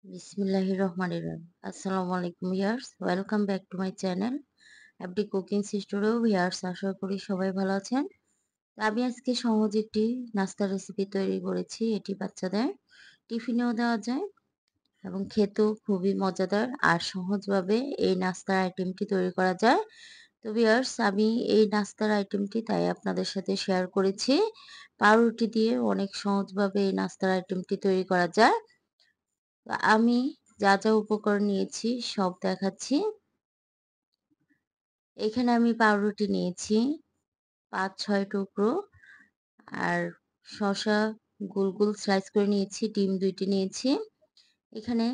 Bismillahirrahmanirrahim. Assalamu alaikum viewers. Welcome back to my channel. Abdi Cooking Studio viewers, আশা করি সবাই ভালো আছেন। তো আমি আজকে সহজ একটি নাস্তার রেসিপি তৈরি করেছি। এটি বাচ্চাদের টিফিনেও দেওয়া যায় এবং খেতেও খুবই মজাদার আর সহজভাবে এই নাস্তার আইটেমটি তৈরি করা যায়। তো ভিউয়ার্স, আমি এই নাস্তার আইটেমটি তাই আপনাদের সাথে শেয়ার করেছি। পাউরুটি দিয়ে অনেক সহজভাবে এই নাস্তার আইটেমটি তৈরি করা যায়। তো আমি যা যা উপকরণ নিয়েছি সব দেখাচ্ছি। এখানে আমি পাউরুটি নিয়েছি ৫-৬ টুকরো, আর শসা গোল গোল স্লাইস করে নিয়েছি, ডিম ২টি নিয়েছি। এখানে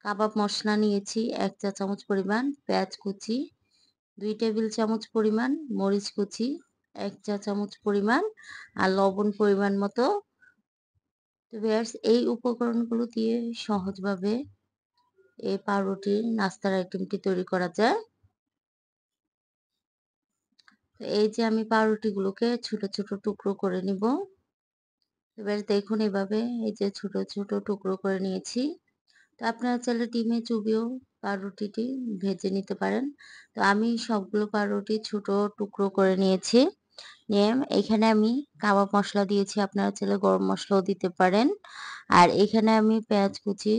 কাবাব মসলা নিয়েছি ১ চা চামচ পরিমাণ, পেঁয়াজ কুচি ২ টেবিল চামচ পরিমাণ, মরিচ কুচি ১ চা চামচ পরিমাণ আর লবণ পরিমাণ মতো। তো ভিউয়ার্স, এই উপকরণগুলো দিয়ে সহজভাবে এই পাউরুটির নাস্তার আইটেমটি তৈরি করা যায়। তো এই যে আমি পাউরুটিগুলোকে ছোট ছোট টুকরো করে নিব। এবার দেখুন এভাবে এই যে ছোট ছোট টুকরো করে নিয়েছি। তো আপনারা চাইলে ডিমে চুবিয়েও পাউরুটিটি ভেজে নিতে পারেন। তো আমি সবগুলো পাউরুটি ছোট টুকরো করে নিয়েছি। নিয়ে এখানে আমি কাবাব মসলা দিয়েছি, আপনারা চাইলে গরম মসলাও দিতে পারেন। আর এখানে আমি পেঁয়াজ কুচি,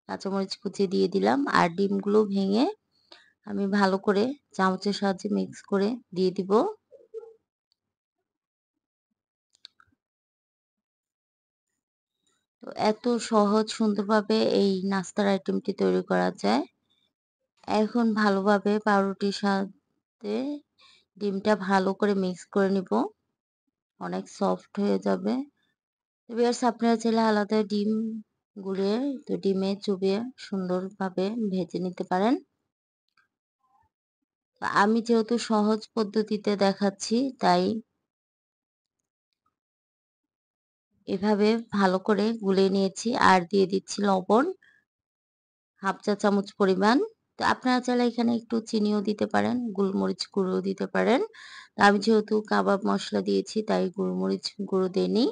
কাঁচামরিচ কুচি দিয়ে দিলাম আর ডিমগুলো ভেঙে আমি ভালো করে চামচের সাহায্যে মিক্স করে দিয়ে দিব। তো এত সহজ সুন্দরভাবে এই নাস্তার আইটেমটি তৈরি করা যায়। এখন ভালোভাবে পাউরুটির সাথে ডিমটা ভালো করে মিক্স করে নিব। অনেক সফট হয়ে যাবে। তো ভিউয়ার্স, আপনারা চাইলে আলাদা ডিম গুলিয়ে তো ডিমে চুবিয়ে সুন্দরভাবে ভেজে নিতে পারেন। আমি যেহেতু সহজ পদ্ধতিতে দেখাচ্ছি তাই এভাবে ভালো করে গুলিয়ে নিয়েছি আর দিয়ে দিচ্ছি লবণ 1/2 চা চামচ পরিমাণ। তো আপনারা চাইলে এখানে একটু চিনিও দিতে পারেন, গোলমরিচ গুঁড়োও দিতে পারেন। তো আমি যেহেতু কাবাব মসলা দিয়েছি তাই গোলমরিচ গুঁড়ো দেইনি।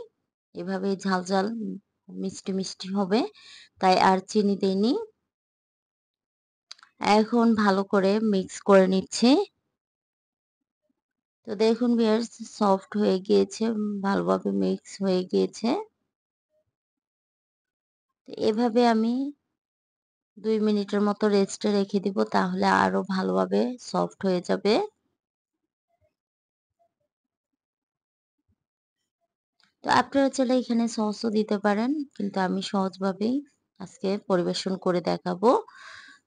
এভাবে ঝাল ঝাল মিষ্টি মিষ্টি হবে তাই আর চিনি দেইনি। এখন ভালো করে মিক্স করে নিচ্ছি। তো দেখুন ভিউয়ার্স, সফট হয়ে গিয়েছে, ভালোভাবে মিক্স হয়ে গিয়েছে। তো এভাবে আমি ২ মিনিটের মতো রেস্টে রেখে দিব, তাহলে আরো ভালোভাবে সফট হয়ে যাবে। তো আপনারা চাইলে এখানে সসও দিতে পারেন, কিন্তু আমি সহজভাবেই আজকে পরিবেশন করে দেখাবো।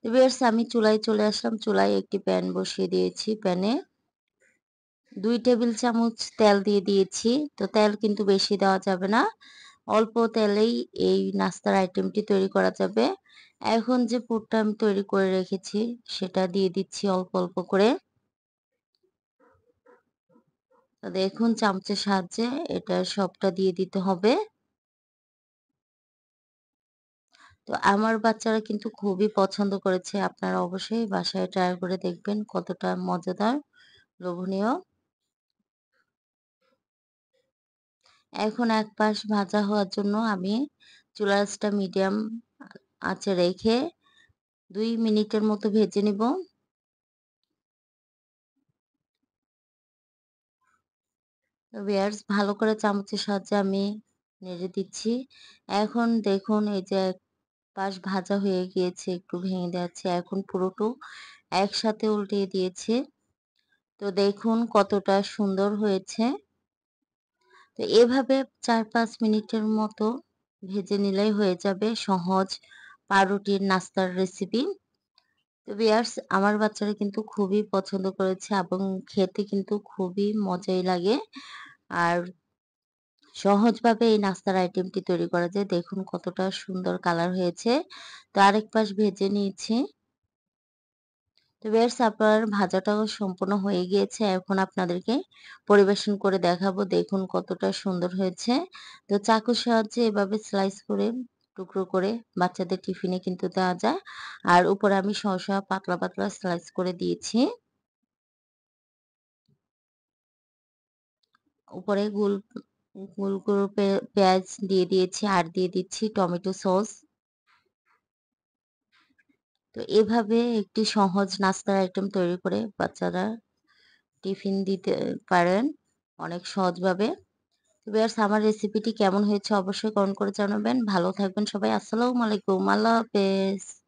তো ভিউয়ার্স, আমি চুলায় চলে আসলাম। চুলায় একটি প্যান বসিয়ে দিয়েছি। প্যানে ২ টেবিল চামচ তেল দিয়ে দিয়েছি। তো তেল কিন্তু বেশি দেওয়া যাবে না। অল্প তেলেই এই নাস্তার আইটেমটি তৈরি করা যাবে। এখন যে পুরটা আমি তৈরি করে রেখেছি সেটা দিয়ে দিচ্ছি অল্প অল্প করে। তো দেখুন চামচের সাহায্যে এটা সবটা দিয়ে দিতে হবে। তো আমার বাচ্চারা কিন্তু খুবই পছন্দ করেছে। আপনারা অবশ্যই বাসায় ট্রাই করে দেখবেন কতটা মজাদার, লোভনীয়। এখন এক পাশ ভাজা হওয়ার জন্য আমি চুলার আঁচটা মিডিয়াম আঁচে রেখে ২ মিনিটের মতো ভেজে নিব। তো ভিউয়ার্স, ভালো করে চামচের সাহায্যে আমি নেড়ে দিচ্ছি। এখন দেখুন এই যে এক পাশ ভাজা হয়ে গিয়েছে, একটু ভেঙে যাচ্ছে। এখন পুরোটো একসাথে উল্টিয়ে দিয়েছি। তো দেখুন কতটা সুন্দর হয়েছে। তো এভাবে ৪-৫ মিনিটের মতো ভেজে নিলেই হয়ে যাবে সহজ পাউরুটির নাস্তার রেসিপি। তো ভিউয়ার্স, আমার বাচ্চারা কিন্তু খুবই পছন্দ করেছে এবং খেতে কিন্তু খুবই মজাই লাগে। আর সহজভাবে এই নাস্তার আইটেমটি তৈরি করা যায়। দেখুন কতটা সুন্দর কালার হয়েছে। তো আরেক পাশ ভেজে নিয়েছি। তো ভিউয়ার্স, আপনার ভাজাটাও সম্পূর্ণ হয়ে গিয়েছে। এখন আপনাদেরকে পরিবেশন করে দেখাবো। দেখুন কতটা সুন্দর হয়েছে। তো চাকুর সাহায্যে এভাবে স্লাইস করে, টুকরো করে বাচ্চাদের টিফিনে কিন্তু দেওয়া যায়। আর উপরে আমি শসা পাতলা পাতলা স্লাইস করে দিয়েছি। উপরে গোল গোল পেঁয়াজ দিয়ে দিয়েছি আর দিয়ে দিচ্ছি টমেটো সস। তো এভাবে একটি সহজ নাস্তার আইটেম তৈরি করে বাচ্চারা টিফিন দিতে পারেন অনেক সহজভাবে। তো ভিউয়ার্স আমার রেসিপিটি কেমন হয়েছে অবশ্যই কমেন্ট করে জানাবেন। ভালো থাকবেন সবাই। আসসালামু আলাইকুম। আল্লাহ হাফেজ।